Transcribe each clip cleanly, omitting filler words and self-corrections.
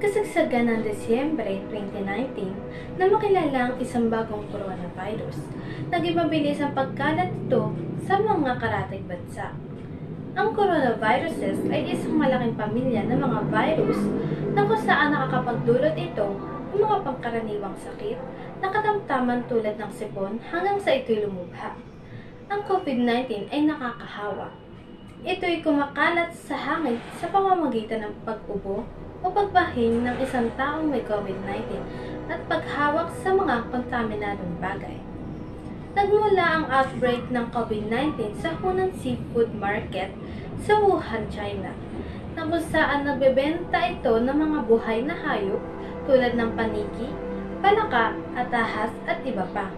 kasagsagan ng Desyembre 2019 na makilala ang isang bagong coronavirus. Naging mabilis ang pagkalat nito sa mga karatig bansa. Ang coronaviruses ay isang malaking pamilya ng mga virus na kung saan nakakapagdulot ito ng mga pangkaraniwang sakit na katamtaman tulad ng sipon hanggang sa ito'y lumubha. Ang COVID-19 ay nakakahawa. Ito'y kumakalat sa hangin sa pamamagitan ng pag-ubo o pagbahing ng isang taong may COVID-19 at paghawak sa mga kontaminadong bagay. Nagmula ang outbreak ng COVID-19 sa Hunan Seafood Market sa Wuhan, China, na kung saan nagbebenta ito ng mga buhay na hayop tulad ng paniki, palaka, atahas at iba pa.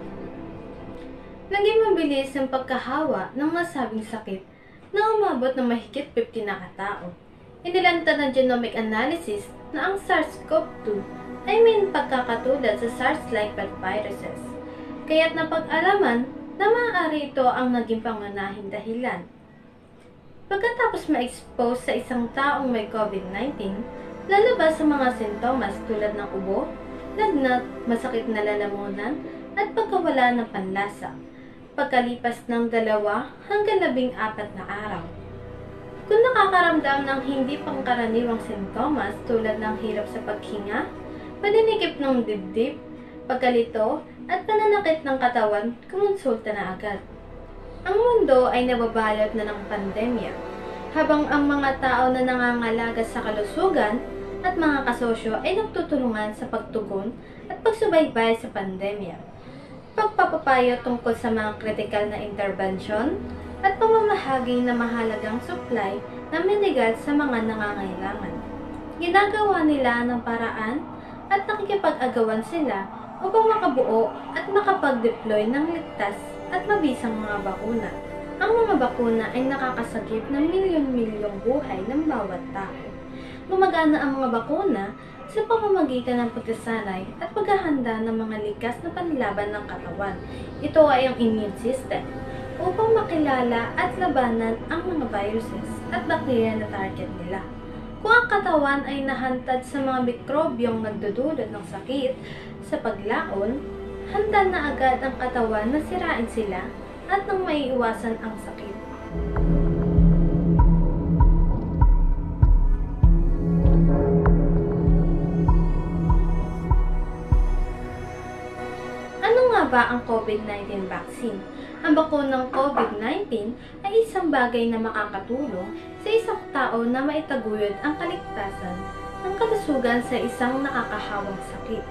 Naging mabilis ang pagkahawa ng nasabing sakit na umabot ng mahigit 50 na katao. Inilantad ng genomic analysis na ang SARS-CoV-2 ay may pagkakatulad sa SARS-like viruses, kaya't napag-alaman na maaari ito ang naging pangunahing dahilan. Pagkatapos ma-expose sa isang taong may COVID-19, lalabas ang mga sintomas tulad ng ubo, lagnat, masakit na lalamunan, at pagkawala ng panlasa, pagkalipas ng 2 hanggang 14 na araw. Kung nakakaramdam ng hindi pangkaraniwang sintomas tulad ng hirap sa paghinga, paninikip ng dibdib, pagkalito, at pananakit ng katawan, kumonsulta na agad. Ang mundo ay nababalot na ng pandemya, habang ang mga tao na nangangalaga sa kalusugan at mga kasosyo ay nagtutulungan sa pagtugon at pagsubaybay sa pandemya. Pagpapapayo tungkol sa mga kritikal na intervention at pamamahagi na mahalagang supply na medical sa mga nangangailangan. Ginagawa nila ng paraan at nakikipag-agawan sila upang makabuo at makapag-deploy ng ligtas at mabisang mga bakuna. Ang mga bakuna ay nakakasagip ng milyon-milyong buhay ng bawat tao. Gumagana ang mga bakuna sa pamamagitan ng pagkasanay at paghahanda ng mga likas na panlaban ng katawan. Ito ay ang immune system upang makilala at labanan ang mga viruses at bakterya na target nila. Kung ang katawan ay nahantad sa mga mikrobyong nagdudulot ng sakit sa paglaon, handa na agad ang katawan na sirain sila at nang maiiwasan ang sakit. Ano nga ba ang COVID-19 vaccine? Ang bakunang COVID-19 ay isang bagay na makakatulong sa isang tao na maitaguyod ang kaligtasan ng kalusugan sa isang nakakahawang sakit.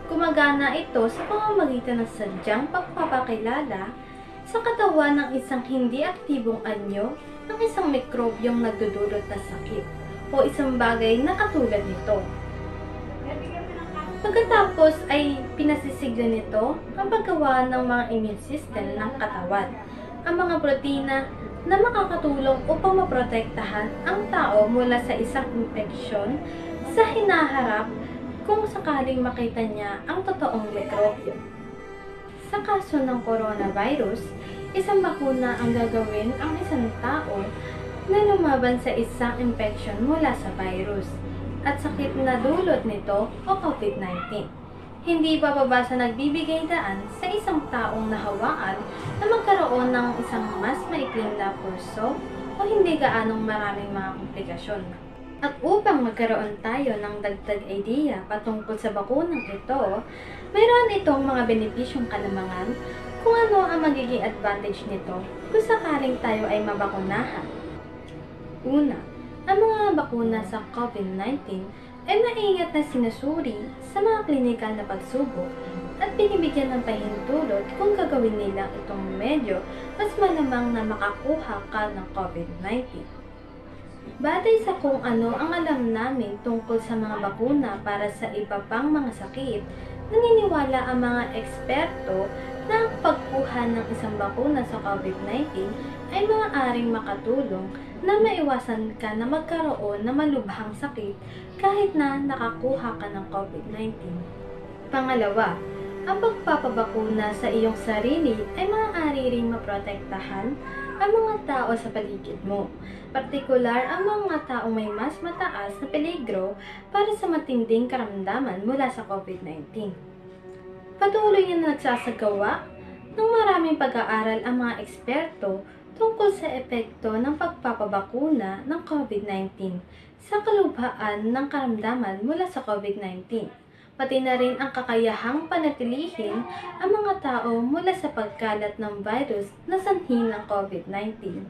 Gumagana ito sa pamamagitan ng sadyang pagpapakilala sa katawan ng isang hindi aktibong anyo ng isang mikrobyong nagdudulot na sakit o isang bagay na katulad nito. Pagkatapos ay pinasisigla nito ang paggawa ng mga immune system ng katawan, ang mga protina na makakatulong upang maprotektahan ang tao mula sa isang impeksyon sa hinaharap kung sakaling makita niya ang totoong mikrobyo. Sa kaso ng coronavirus, isang bakuna ang gagawin ang isang tao na lumaban sa isang impeksyon mula sa virus at sakit na dulot nito o COVID-19. Hindi bababa sa nagbibigay daan sa isang taong nahawaan na magkaroon ng isang mas maikling na pulso o hindi gaanong maraming mga komplikasyon. At upang magkaroon tayo ng dagdag idea patungkol sa bakunang ito, mayroon itong mga benepisyong kalamangan kung ano ang magiging advantage nito kung sakaling tayo ay mabakunahan. Una, ang mga bakuna sa COVID-19 ay maingat na sinusuri sa mga klinikal na pagsubok at binibigyan ng pahintulot kung gagawin nila itong medyo mas malamang na makakuha ka ng COVID-19. Batay sa kung ano ang alam namin tungkol sa mga bakuna para sa iba pang mga sakit, naniniwala ang mga eksperto na ang pagkuha ng isang bakuna sa COVID-19 ay maaaring makatulong na maiwasan ka na magkaroon ng malubhang sakit kahit na nakakuha ka ng COVID-19. Pangalawa, ang pagpapabakuna sa iyong sarili ay maaari ring maprotektahan ang mga tao sa paligid mo, partikular ang mga taong may mas mataas na peligro para sa matinding karamdaman mula sa COVID-19. Patuloy na nagsasagawa ng maraming pag-aaral ang mga eksperto tungkol sa epekto ng pagpapabakuna ng COVID-19 sa kalubhaan ng karamdaman mula sa COVID-19, pati na rin ang kakayahang panatilihin ang mga tao mula sa pagkalat ng virus na sanhi ng COVID-19.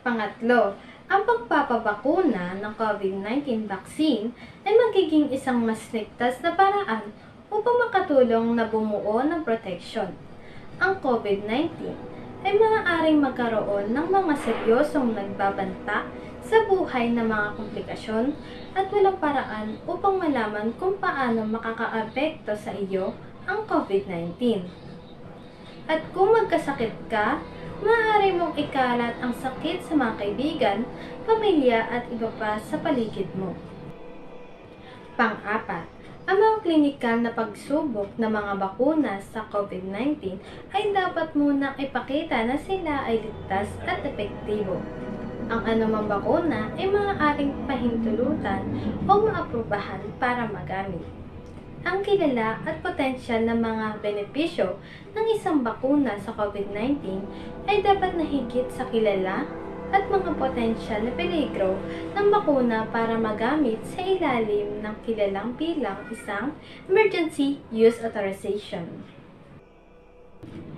Pangatlo, ang pagpapabakuna ng COVID-19 vaccine ay magiging isang mas ligtas na paraan upang makatulong na bumuo ng proteksyon. Ang COVID-19 ay maaaring magkaroon ng mga seryosong nagbabanta sa buhay na mga komplikasyon at walang paraan upang malaman kung paano makakaapekto sa iyo ang COVID-19. At kung magkasakit ka, maaari mong ikalat ang sakit sa mga kaibigan, pamilya at iba pa sa paligid mo. Pang-apat, ang mga klinikal na pagsubok ng mga bakuna sa COVID-19 ay dapat munang ipakita na sila ay ligtas at epektibo. Ang anumang bakuna ay maaaring pahintulutan o maaprubahan para magamit. Ang kilala at potensyal na mga benepisyo ng isang bakuna sa COVID-19 ay dapat na higit sa kilala at mga potensyal na peligro ng bakuna para magamit sa ilalim ng kilalang bilang isang Emergency Use Authorization.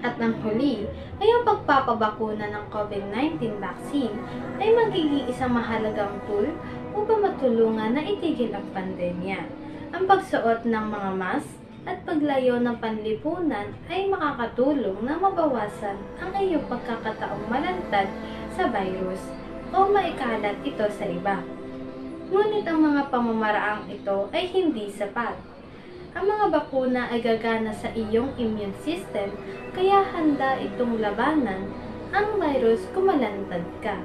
At ng huli, ay ang pagpapabakuna ng COVID-19 vaccine ay magiging isang mahalagang tool upang matulungan na itigil ang pandemya. Ang pagsuot ng mga mask at paglayo ng panlipunan ay makakatulong na mabawasan ang iyong pagkakataong malantad sa virus o maikalat ito sa iba. Ngunit ang mga pamamaraang ito ay hindi sapat. Ang mga bakuna ay gagana sa iyong immune system kaya handa itong labanan ang virus kung malantad ka.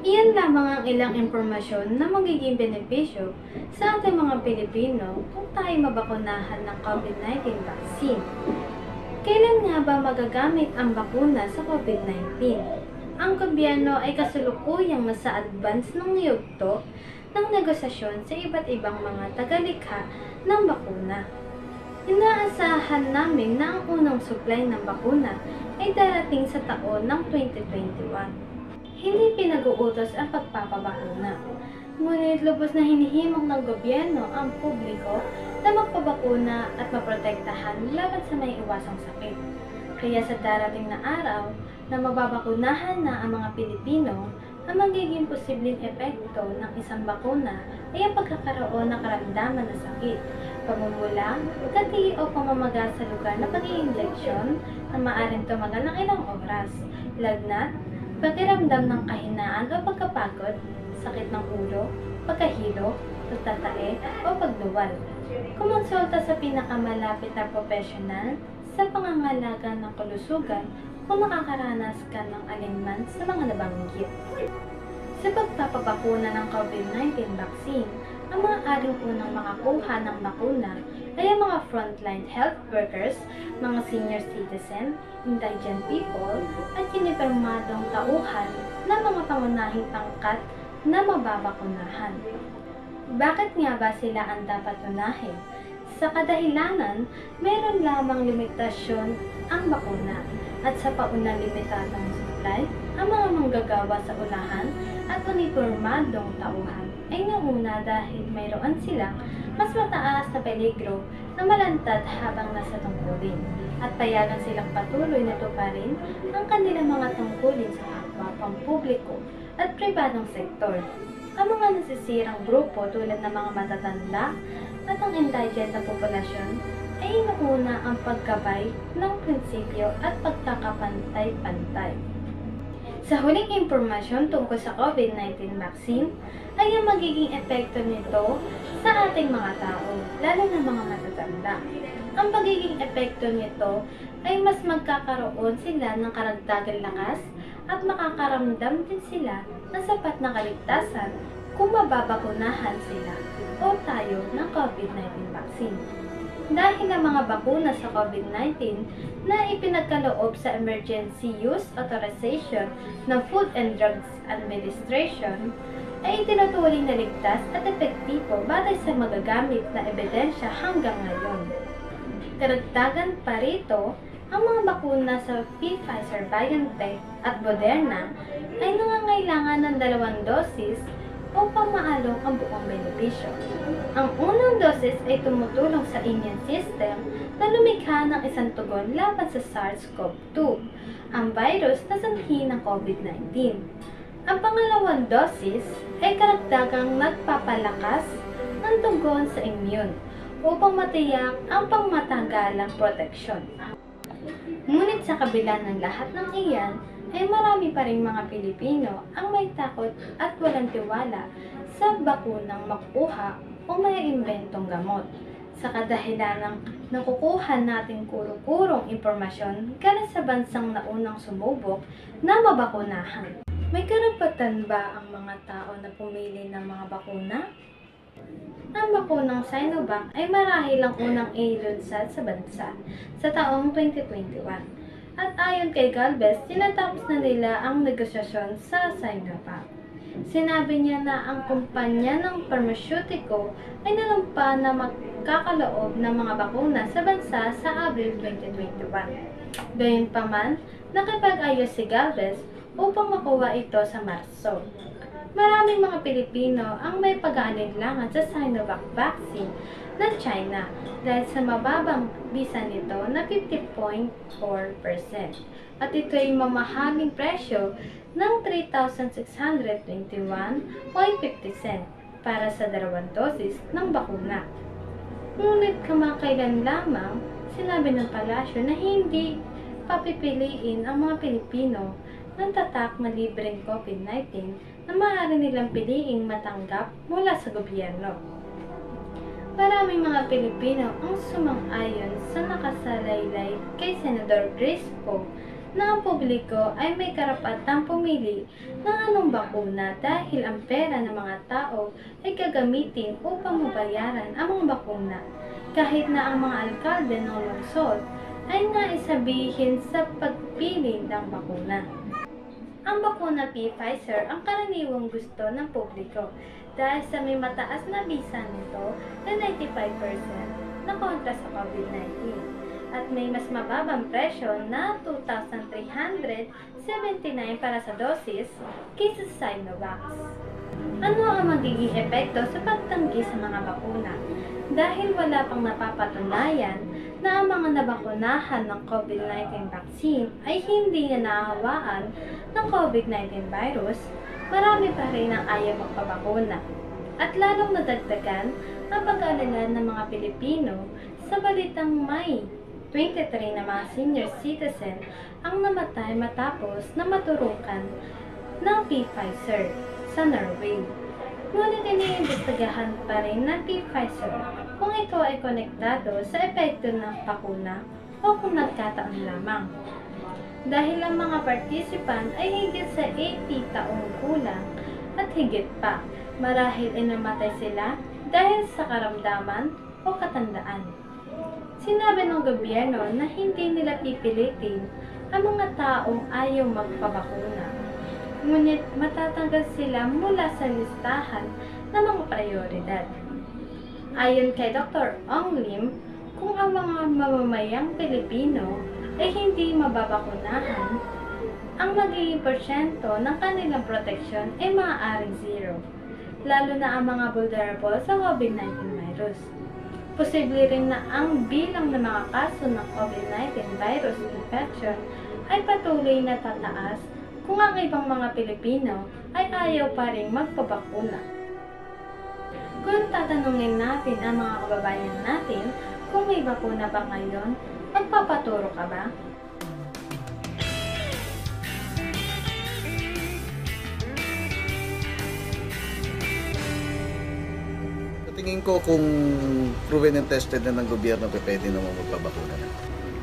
Iyan lamang ang ilang impormasyon na magiging benepisyo sa ating mga Pilipino kung tayo mabakunahan ng COVID-19 vaccine. Kailan nga ba magagamit ang bakuna sa COVID-19? Ang gobyerno ay kasalukuyang nasa advance ng yugto ng negosasyon sa iba't ibang mga tagalikha ng bakuna. Inaasahan namin na ang unang supply ng bakuna ay darating sa taon ng 2021. Hindi pinag-uutos ang pagpapabakuna, ngunit lubos na hinihimok ng gobyerno ang publiko na magpabakuna at maprotektahan laban sa may iwasang sakit. Kaya sa darating na araw na mababakunahan na ang mga Pilipino, ang magiging posibleng epekto ng isang bakuna ay ang pagkakaroon ng karamdaman na sakit, pamumula, kati o pamamaga sa lugar na pag-i-injeksyon na maaaring tumagal ng ilang oras, lagnat, pakiramdam ng kahinaan o pagkapagod, sakit ng ulo, pagkahilo, pagtatae o pagduwal. Kumonsulta sa pinakamalapit na profesional sa pangangalaga ng kalusugan kung nakakaranas ka ng alinman sa mga nabanggit. Sa pagpapabakuna ng COVID-19 vaccine, ang mga aring unang makakuha ng bakuna ay ang mga frontline health workers, mga senior citizen, indigent people, at kinipirmadong tauhan na mga pangunahing pangkat na mababakunahan. Bakit nga ba sila ang dapat unahin? Sa kadahilanan, meron lamang limitasyon ang bakuna at sa paunang limitadong supply, ang mga manggagawa sa ulahan at unipormadong tauhan ay nauna dahil mayroon silang mas mataas na peligro na malantad habang nasa tungkulin at payagan silang patuloy na tuparin ang kanilang mga tungkulin sa kapwa pampubliko at pribadong sektor. Ang mga nasisirang grupo tulad ng mga matatanda at ang indigent na populasyon ay inuuna ang pagkabay ng prinsipyo at pagkakapantay-pantay. Sa huling impormasyon tungkol sa COVID-19 vaccine ay ang magiging epekto nito sa ating mga tao, lalo na mga matatanda. Ang pagiging epekto nito ay mas magkakaroon sila ng karagdagang lakas at makakaramdam din sila ng sapat na kaligtasan kung mababakunahan sila o tayo ng COVID-19 vaccine. dahil ang mga bakuna sa COVID-19 na ipinagkaloob sa Emergency Use Authorization ng Food and Drugs Administration ay itinuturing na ligtas at epektibo batay sa magagamit na ebidensya hanggang ngayon. Karagdagan pa rito, ang mga bakuna sa Pfizer-BioNTech at Moderna ay nangangailangan ng 2 dosis upang maalok ang buong benepisyo. Ang unang dosis ay tumutulong sa immune system na lumikha ng isang tugon laban sa SARS-CoV-2, ang virus na sanhi ng COVID-19. Ang pangalawang dosis ay karagdagang nagpapalakas ng tugon sa immune upang matiyak ang pangmatagalang proteksyon. Ngunit sa kabila ng lahat ng iyan, ay marami pa rin mga Pilipino ang may takot at walang tiwala sa bakunang makukuha o may imbentong gamot. Sa kadahilan ng nakukuha nating kuro-kurong impormasyon galing sa bansang naunang sumubok na mabakunahan. May karapatan ba ang mga tao na pumili ng mga bakuna? Ang bakunang Sinovac ay marahil ang unang ilunsad sa bansa sa taong 2021. At ayon kay Galvez, tinatapos na nila ang negosasyon sa Sinovac. Sinabi niya na ang kumpanya ng pharmaceutical ay nanumpa na magkakaloob ng mga bakuna sa bansa sa Abril 2021. Gayunpaman, nakipag-ayos si Galvez upang makuha ito sa Marso. Maraming mga Pilipino ang may pag-aalinlangan sa Sinovac vaccine ng China dahil sa mababang bisa nito na 50.4% at ito ay mamahaling presyo ng 3,621.50 para sa 2 dosis ng bakuna. Ngunit kamakailan lamang, sinabi ng palasyo na hindi papipiliin ang mga Pilipino ng tatak na libreng COVID-19 na maaari nilang piliing matanggap mula sa gobyerno. Maraming mga Pilipino ang sumang-ayon sa nakasalaylay kay Senador Crispo na ang publiko ay may karapatang pumili ng anong bakuna dahil ang pera ng mga tao ay gagamitin upang mabayaran ang mga bakuna, kahit na ang mga alkalde ng lungsod ay naisabihin sa pagpili ng bakuna. Ang bakuna Pfizer ang karaniwang gusto ng publiko dahil sa may mataas na bisa nito na 95% na kontra sa COVID-19 at may mas mababang presyo na 2,379 para sa dosis kaysa sa Sinovac. Ano ang magiging epekto sa pagtanggi sa mga bakuna? Dahil wala pang napapatunayan na ang mga nabakunahan ng COVID-19 vaccine ay hindi na nahawaan ng COVID-19 virus, marami pa rin ang ayaw magpabakuna. At lalong nadagdagan ang pag-aalala ng mga Pilipino sa balitang may 23 na mga senior citizen ang namatay matapos na maturukan ng Pfizer sa Norway. Ngunit iniimbestigahan pa rin ng Pfizer kung ito ay konektado sa epekto ng bakuna o kung nagkataon lamang. Dahil ang mga participant ay higit sa 80 taong gulang at higit pa, marahil ay namatay sila dahil sa karamdaman o katandaan. Sinabi ng gobyerno na hindi nila pipilitin ang mga taong ayaw magpabakuna. Ngunit matatanggal sila mula sa listahan ng mga prioridad. Ayon kay Dr. Ong Lim, kung ang mga mamamayang Pilipino ay hindi mababakunahan, ang magiging porsyento ng kanilang proteksyon ay maaaring zero, lalo na ang mga vulnerable sa COVID-19 virus. Posible rin na ang bilang ng mga kaso ng COVID-19 virus infection ay patuloy na tataas kung ang ibang mga Pilipino ay ayaw pa rin magpabakuna. Kung tatanungin natin ang mga kababayan natin kung may bakuna ba ngayon, magpapaturo ka ba? Sa tingin ko kung proven and tested na ng gobyerno, pwede naman magpabakuna na.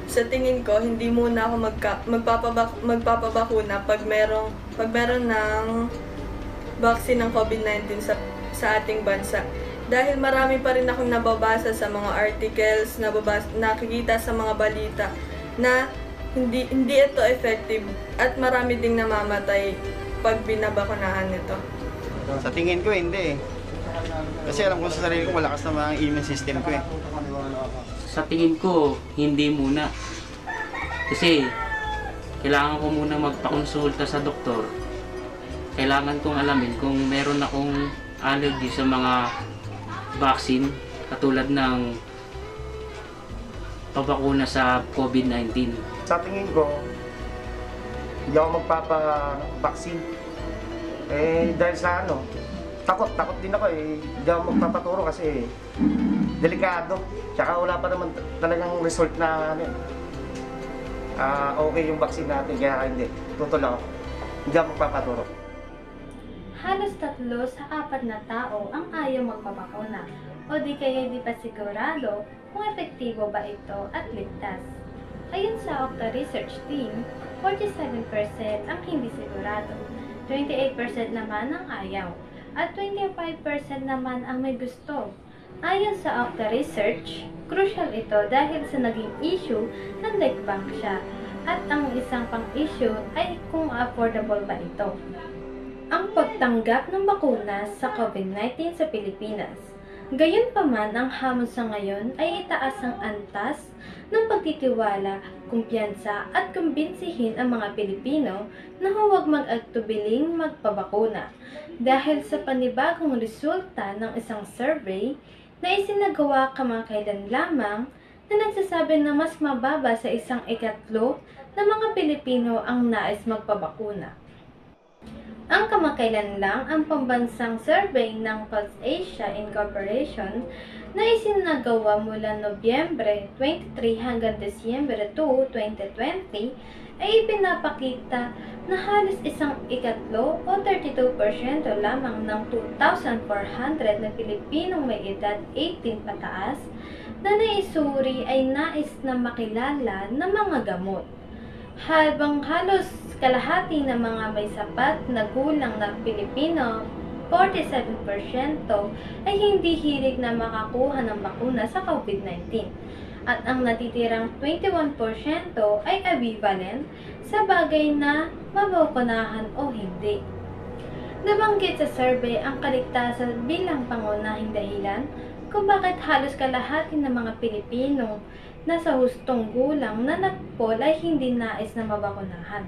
Sa tingin ko, hindi muna ako magpapabakuna pag meron ng vaccine ng COVID-19 sa ating bansa. Dahil marami pa rin akong nababasa sa mga articles, nakikita sa mga balita na hindi ito effective at marami ding namamatay pag binabakunahan nito. Sa tingin ko hindi eh. Kasi alam ko sa sarili ko malakas naman ang immune system ko eh. Sa tingin ko, hindi muna. Kasi kailangan ko muna magpakonsulta sa doktor. Kailangan kong alamin kung meron akong allergy sa mga vaccine katulad ng pabakuna sa COVID-19. Sa tingin ko, hindi ako magpapa-vaccine. Dahil sa takot din ako eh. Hindi ako magpapaturo kasi delikado. Tsaka wala pa naman talagang result na okay yung vaccine natin, kaya hindi. Tutulong ako. Hindi ako magpapaturo. Halos 3 sa 4 na tao ang ayaw magpabakuna o di kaya di pa sigurado kung epektibo ba ito at ligtas. Ayon sa Okta Research Team, 47% ang hindi sigurado, 28% naman ang ayaw, at 25% naman ang may gusto. Ayon sa Okta Research, crucial ito dahil sa naging issue ng DecBank siya, at ang isang pang-issue ay kung affordable ba ito. Ang pagtanggap ng bakuna sa COVID-19 sa Pilipinas. Gayunpaman, ang hamon sa ngayon ay itaas ang antas ng pagtitiwala, kumpiyansa at kumbinsihin ang mga Pilipino na huwag mag-agtubiling magpabakuna dahil sa panibagong resulta ng isang survey na isinagawa kamakailan lamang na nagsasabi na mas mababa sa 1/3 ng mga Pilipino ang nais magpabakuna. Ang kamakailan lang ang pambansang survey ng Pulse Asia Incorporation na isinagawa mula Nobyembre 23 hanggang Disyembre 2, 2020 ay ipinapakita na halos 1/3 o 32% lamang ng 2,400 na Pilipinong may edad 18 pataas na naisuri ay nais na makilala ng mga gamot. Habang halos kalahati ng mga may sapat na gulang na Pilipino, 47% ay hindi hilig na makakuha ng bakuna sa COVID-19 at ang natitirang 21% ay ambivalent sa bagay na mabakunahan o hindi. Nabanggit sa survey ang kaligtasan bilang pangunahing dahilan kung bakit halos kalahati ng mga Pilipinong nasa hustong gulang na nagpol ay hindi nais na mabakunahan.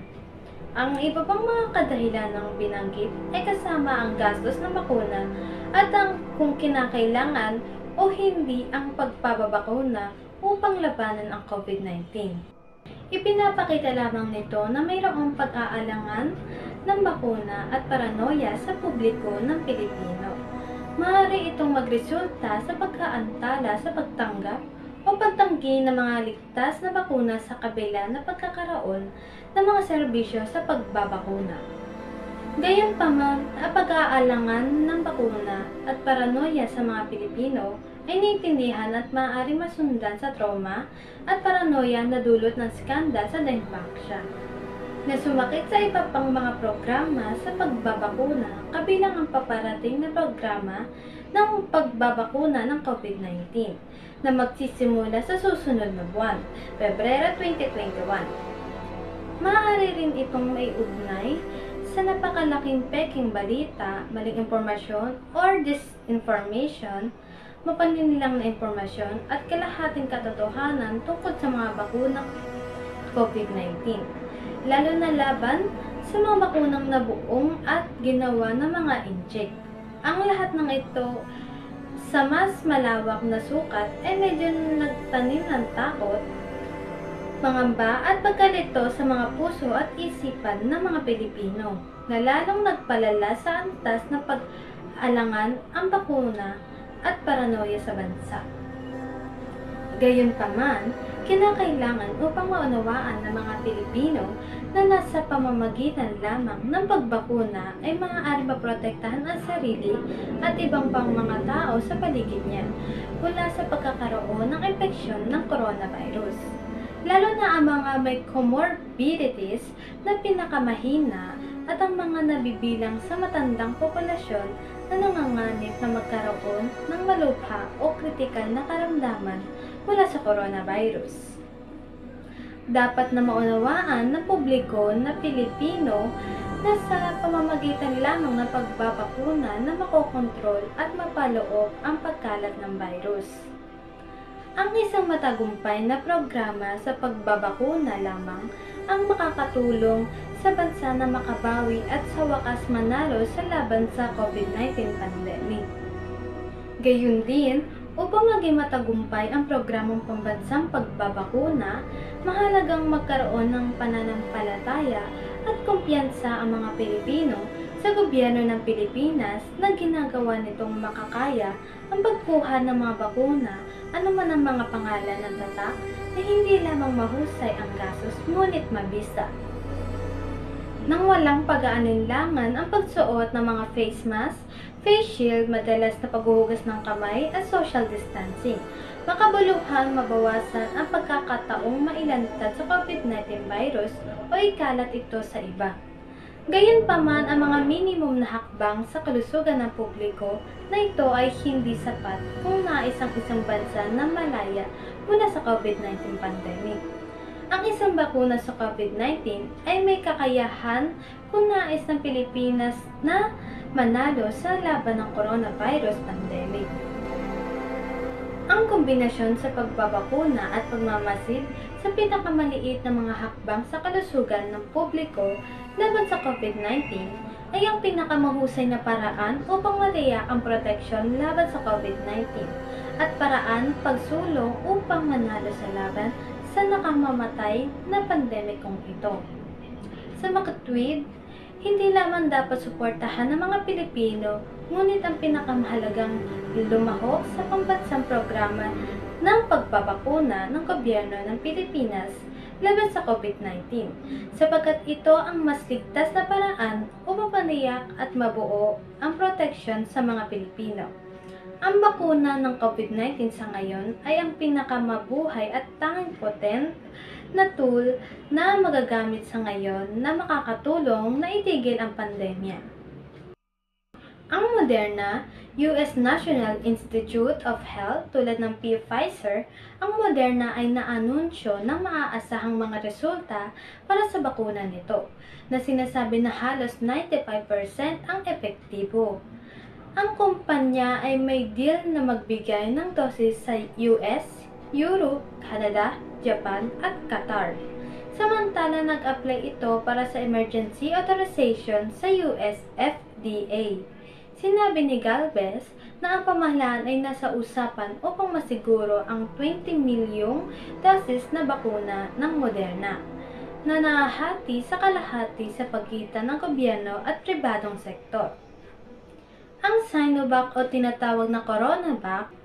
Ang iba pang mga kadahilan ng binanggit ay kasama ang gastos ng bakuna at ang kung kinakailangan o hindi ang pagpapabakuna upang labanan ang COVID-19. Ipinapakita lamang nito na mayroong pag-aalangan ng bakuna at paranoia sa publiko ng Pilipino. Maaari itong magresulta sa pagkaantala sa pagtanggap o pagtanggi ng mga ligtas na bakuna sa kabila na pagkakaroon ng mga serbisyo sa pagbabakuna. Gayunpaman, ang pag-aalangan ng bakuna at paranoia sa mga Pilipino ay naiintindihan at maaaring masundan sa trauma at paranoia na dulot ng skandal sa Denmark na sumakit sa iba pang mga programa sa pagbabakuna kabilang ang paparating na programa ng pagbabakuna ng COVID-19 na magsisimula sa susunod na buwan, Pebrero 2021. Maaari rin itong may ugnay sa napakalaking peking balita, maling impormasyon or disinformation, mapaninilang na impormasyon at kalahating katotohanan tungkol sa mga bakunang COVID-19, lalo na laban sa mga bakunang nabuong at ginawa ng mga inject. Ang lahat ng ito sa mas malawak na sukat ay medyo nagtanim ng takot, pangamba at pagkalito sa mga puso at isipan ng mga Pilipino na lalong nagpalala sa antas na pag-alangan ang bakuna at paranoia sa bansa. Gayunpaman, kinakailangan upang maunawaan ng mga Pilipino na nasa pamamagitan lamang ng pagbakuna ay maaaring maprotektahan ang sarili at ibang pang mga tao sa paligid niya mula sa pagkakaroon ng infeksyon ng coronavirus. Lalo na ang mga may comorbidities na pinakamahina at ang mga nabibilang sa matandang populasyon na nanganganib na magkaroon ng malubha o kritikal na karamdaman mula sa coronavirus. Dapat na maunawaan ng publiko na Pilipino na sa pamamagitan lamang ng pagbabakuna na makokontrol at mapaloob ang pagkalat ng virus. Ang isang matagumpay na programa sa pagbabakuna lamang ang makakatulong sa bansa na makabawi at sa wakas manalo sa laban sa COVID-19 pandemic. Gayun din, upang maging matagumpay ang programang pambansang pagbabakuna, mahalagang magkaroon ng pananampalataya at kumpiyansa ang mga Pilipino sa gobyerno ng Pilipinas na ginagawa nitong makakaya ang pagkuha ng mga bakuna, anuman ang mga pangalan ng tatak na hindi lamang mahusay ang gastos ngunit mabisa. Nang walang pag-aalinlangan ang pagsuot ng mga face mask, face shield, madalas na paghuhugas ng kamay at social distancing, makabuluhan mabawasan ang pagkakataong mailantad sa COVID-19 virus o ikalat ito sa iba. Gayunpaman, ang mga minimum na hakbang sa kalusugan ng publiko na ito ay hindi sapat kung nais ang isang bansa na malaya mula sa COVID-19 pandemic. Ang isang bakuna sa COVID-19 ay may kakayahan kung nais ng Pilipinas na manalo sa laban ng coronavirus pandemic. Ang kombinasyon sa pagbabakuna at pagmamasid sa pinakamaliit na mga hakbang sa kalusugan ng publiko laban sa COVID-19 ay ang pinakamahusay na paraan upang malaya ang proteksyon laban sa COVID-19 at paraan pagsulong upang manalo sa laban sa nakamamatay na pandemikong ito. Sa makatwid, hindi lamang dapat suportahan ng mga Pilipino, ngunit ang pinakamahalagang lumahok sa pambansang programa ng pagbabakuna ng gobyerno ng Pilipinas laban sa COVID-19, sapagkat ito ang mas ligtas na paraan upang maniyak at mabuo ang proteksyon sa mga Pilipino. Ang bakuna ng COVID-19 sa ngayon ay ang pinakamabuhay at tanging potent na tool na magagamit sa ngayon na makakatulong na itigil ang pandemya. Ang Moderna, US National Institute of Health tulad ng Pfizer, ang Moderna ay naanunsyo ng maaasahang mga resulta para sa bakuna nito, na sinasabi na halos 95% ang epektibo. Ang kumpanya ay may deal na magbigay ng dosis sa US, Europe, Canada, Japan at Qatar. Samantala nag-apply ito para sa emergency authorization sa US FDA. Sinabi ni Galvez na ang pamahalaan ay nasa usapan upang masiguro ang 20 milyong dosis na bakuna ng Moderna na nahahati sa kalahati sa pagitan ng gobyerno at pribadong sektor. Ang Sinovac o tinatawag na CoronaVac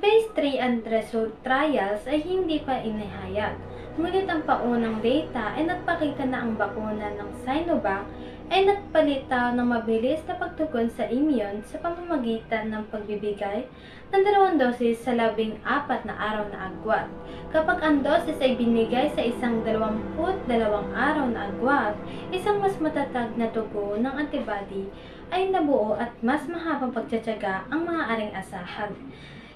Phase 3 and result trials ay hindi pa inihayag, ngunit ang paunang data ay nagpakita na ang bakuna ng Sinovac ay nagpalitaw ng mabilis na pagtugon sa immune sa pamamagitan ng pagbibigay ng 2 dosis sa 14 na araw na agwat. Kapag ang dosis ay binigay sa isang 22 araw na agwat, isang mas matatag na tugon ng antibody ay nabuo at mas mahabang pagtsatsaga ang maaaring asahan.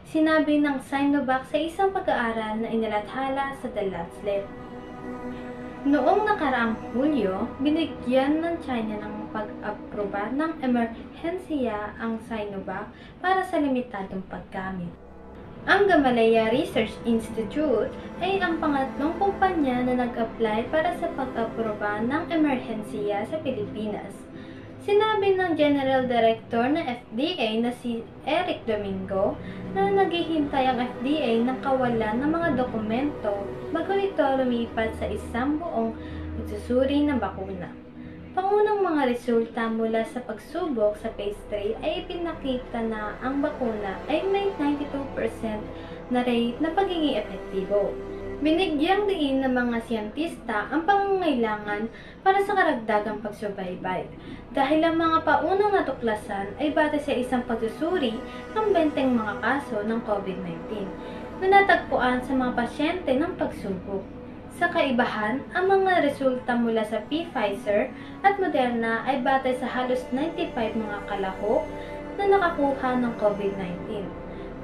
Sinabi ng Sinovac sa isang pag-aaral na inilathala sa The Lancet. Noong nakaraang Hulyo, binigyan ng China ng pag-aproba ng emerhensiya ang Sinovac para sa limitadong paggamit. Ang Gamaleya Research Institute ay ang pangatlong kumpanya na nag-apply para sa pag-aproba ng emerhensiya sa Pilipinas. Sinabi ng General Director ng FDA na si Eric Domingo na naghihintay ang FDA ng kawalan ng mga dokumento bago ito lumipat sa isang buong pagsusuri ng bakuna. Pangunang mga resulta mula sa pagsubok sa Phase 3 ay ipinakita na ang bakuna ay may 92% na rate na pagiging epektibo. Binigyang diin ng mga siyentista ang pangangailangan para sa karagdagang pagsubaybay dahil ang mga paunang natuklasan ay batay sa isang pagsusuri ng 20 mga kaso ng COVID-19 na natagpuan sa mga pasyente ng pagsubok. Sa kaibahan, ang mga resulta mula sa Pfizer at Moderna ay batay sa halos 95 mga kalahok na nakakuha ng COVID-19.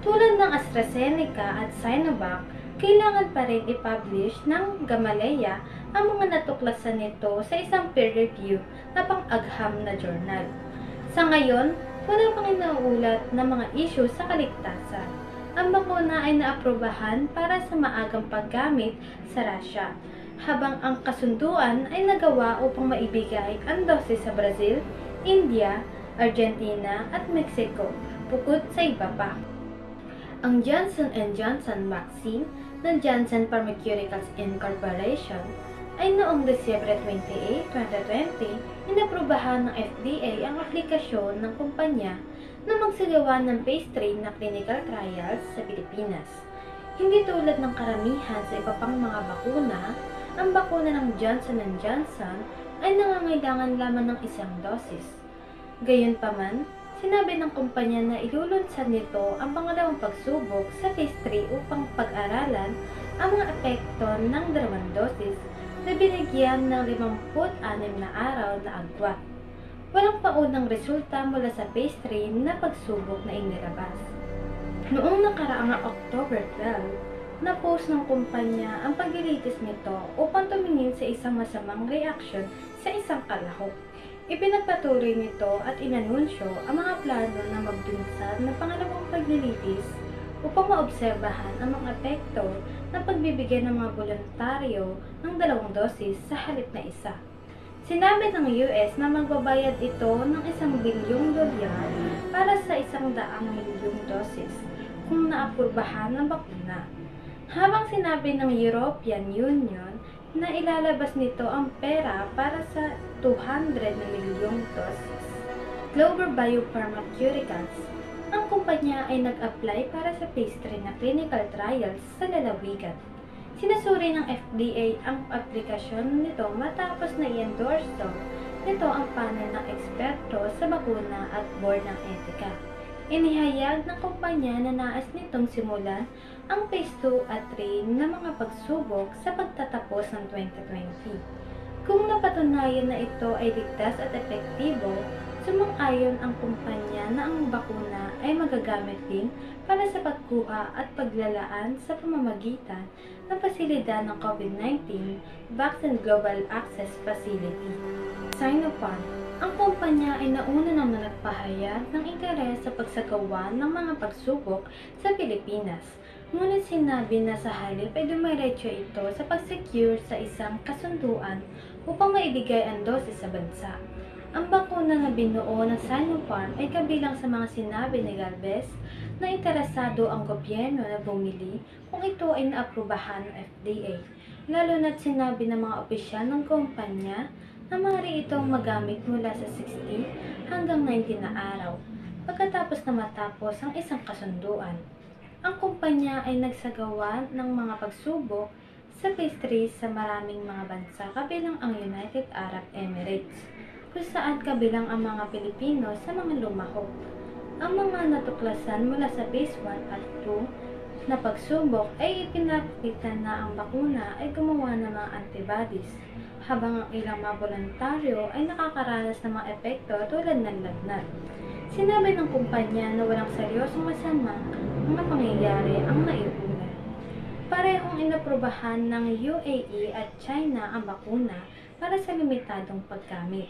Tulad ng AstraZeneca at Sinovac, kailangan pa rin i-publish ng Gamaleya ang mga natuklasan nito sa isang peer-review na pang-agham na journal. Sa ngayon, wala pang inuulat na mga issue sa kaligtasan. Ang bakuna ay naaprubahan para sa maagang paggamit sa Russia, habang ang kasunduan ay nagawa upang maibigay ang dose sa Brazil, India, Argentina at Mexico, bukod sa iba pa. Ang Johnson & Johnson vaccine ng Janssen Pharmaceuticals Incorporation ay noong Disyembre 28, 2020, inaprubahan ng FDA ang aplikasyon ng kumpanya na magsagawa ng phase 3 na clinical trials sa Pilipinas. Hindi tulad ng karamihan sa iba pang mga bakuna, ang bakuna ng Johnson & Johnson ay nangangailangan lamang ng isang dosis. Gayunpaman, sinabi ng kumpanya na ilulunsad nito ang pangalawang pagsubok sa phase 3 upang pag-aralan ang mga epekto ng 2 dosis na binigyan ng 56 na araw na agwat. Walang paunang resulta mula sa phase 3 na pagsubok na inilabas. Noong nakaraang October 12, na-post ng kumpanya ang paglilitis nito upang tumingin sa isang masamang reaksyon sa isang kalahok. Ipinagpatuloy nito at inanunsyo ang mga plano na magdunsad ng pangalawang paglilitis upang maobserbahan ang mga epekto ng pagbibigay ng mga voluntaryo ng 2 dosis sa halip na isa. Sinabi ng US na magbabayad ito ng $1 bilyong para sa 100 milyong dosis kung naaprubahan ng bakuna. Habang sinabi ng European Union na ilalabas nito ang pera para sa 200 milyong dosis. Global Biopharmaceuticals, ang kumpanya ay nag-apply para sa phase 3 na clinical trials sa lalawigan. Sinasuri ng FDA ang aplikasyon nito matapos na i-endorse nito ang panel ng eksperto sa bakuna at board ng etika. Inihayag ng kumpanya na nais nitong simulan ang phase 2 at 3 na mga pagsubok sa pagtatapos ng 2020. Kung napatunayan na ito ay ligtas at epektibo, sumang-ayon ang kumpanya na ang bakuna ay magagamit din para sa pagkuha at paglalaan sa pamamagitan ng pasilidad ng COVID-19 Vaccine Global Access Facility. Sinopharm, ang kumpanya ay nauna naman nagpahayag ng interes sa pagsagawa ng mga pagsubok sa Pilipinas. Ngunit sinabi na sa halip ay dumiretso ito sa pag-secure sa isang kasunduan upang maibigay ang dosis sa bansa. Ang bakuna na binuo ng Sinopharm ay kabilang sa mga sinabi ni Galvez na interesado ang gobyerno na bumili kung ito ay naaprubahan ng FDA. Lalo na't sinabi ng mga opisyal ng kumpanya na maaari itong magamit mula sa 60 hanggang 90 na araw pagkatapos na matapos ang isang kasunduan. Ang kumpanya ay nagsagawa ng mga pagsubok sa phase 3 sa maraming mga bansa kabilang ang United Arab Emirates, kung saan kabilang ang mga Pilipino sa mga lumahok. Ang mga natuklasan mula sa phase 1 at 2 na pagsubok ay ipinakita na ang bakuna ay gumawa ng mga antibodies, habang ang ilang mga voluntaryo ay nakakaranas ng mga epekto tulad ng lagnat. Sinabi ng kumpanya na walang seryosong masamang mga pangyayari ang naiulat. Parehong inaprubahan ng UAE at China ang bakuna para sa limitadong paggamit.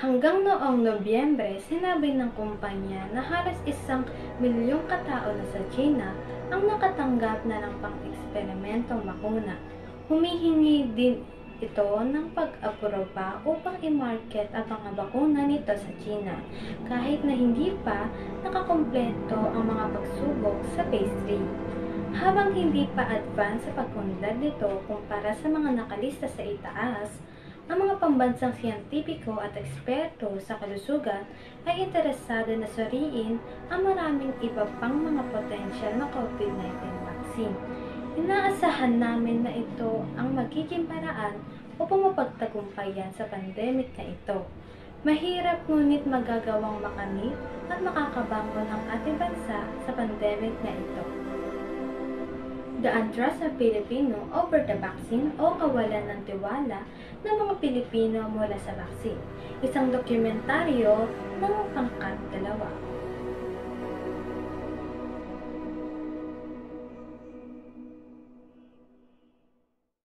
Hanggang noong Nobyembre, sinabi ng kumpanya na halos 1 milyong katao na sa China ang nakatanggap na ng pang-eksperimentong bakuna. Humihingi din ito ng pag-aproba upang i-market ang mga bakuna nito sa China, kahit na hindi pa nakakumpleto ang mga pagsubok sa phase 3. Habang hindi pa advance sa pag-unlad nito kumpara sa mga nakalista sa itaas, ang mga pambansang siyentipiko at eksperto sa kalusugan ay interesado na suriin ang maraming iba pang mga potensyal na COVID-19 vaccine. Inaasahan namin na ito ang magiging paraan upang mapagtagumpayan sa pandemic na ito. Mahirap ngunit magagawang makamit at makakabangon ang ating bansa sa pandemic na ito. The Untrust of Filipino Over the Vaccine o Kawalan ng Tiwala ng mga Pilipino mula sa Vaccine. Isang dokumentaryo ng